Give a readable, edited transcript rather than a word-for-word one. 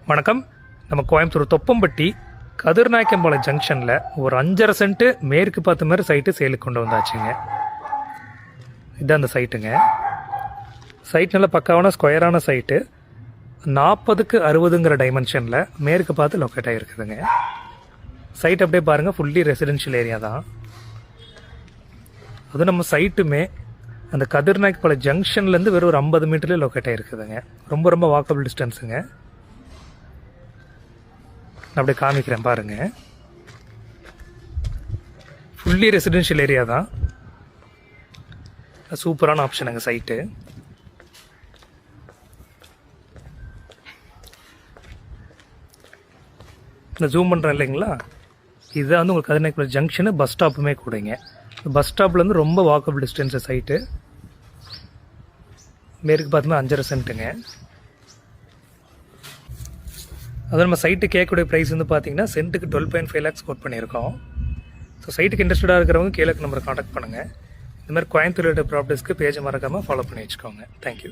வணக்கம். நம்ம கோயம்புத்தூர் தொப்பம்பட்டி கதிர்நாயக்கம்பாளையம் ஜங்ஷனில் ஒரு 5.5 சென்ட் மேற்கு பார்த்த மாதிரி சைட்டு சேலுக்கு கொண்டு வந்தாச்சுங்க. இதுதான் அந்த சைட்டுங்க. சைட் நல்லா பக்காவான ஸ்கொயரான சைட்டு, 40க்கு 60ங்கிற டைமென்ஷனில் மேற்கு பார்த்து லொக்கேட் ஆகிருக்குதுங்க. சைட் அப்படியே பாருங்கள், ஃபுல்லி ரெசிடென்ஷியல் ஏரியா தான். அதுவும் நம்ம சைட்டுமே அந்த கதிர்நாயக்கம்பாளையம் ஜங்ஷன்லேருந்து வெறும் ஒரு 50 மீட்டர்லேயே லொக்கேட் ஆகிருக்குதுங்க. ரொம்ப ரொம்ப வாக்கபிள் டிஸ்டன்ஸுங்க. அப்படியே காமிக்கிறேன் பாருங்க. ஃபுல்லி ரெசிடென்ஷியல் ஏரியா தான். சூப்பரான ஆப்ஷனுங்க சைட்டு. இந்த ஜூம் பண்ணுறேன் இல்லைங்களா, இதுதான் வந்து உங்களுக்கு கதிர்நாயக்கம்பாளையம் ஜங்ஷனு, பஸ் ஸ்டாப்புமே கூடங்க. பஸ் ஸ்டாப்லேருந்து ரொம்ப வாக்கபிள் டிஸ்டன்ஸு சைட்டு. மேற்கு பார்த்துமே 5.5 சென்ட்டுங்க. அது நம்ம சைட்டு கேட்கக்கூடிய ப்ரைஸ் வந்து பார்த்தீங்கன்னா சென்ட்டுக்கு 12.5 lakhs கோட் பண்ணியிருக்கோம். ஸோ சைட்டுக்கு இன்ட்ரெஸ்டடாக இருக்கிறவங்க கீழே நம்பரை காண்டாக்ட் பண்ணுங்கள். இந்த மாதிரி கோயம்புத்தூர் ப்ராப்பர்ட்டிஸ்க்கு பேஜை மறக்காமல் ஃபாலோ பண்ணி வச்சுக்கோங்க. தேங்க்யூ.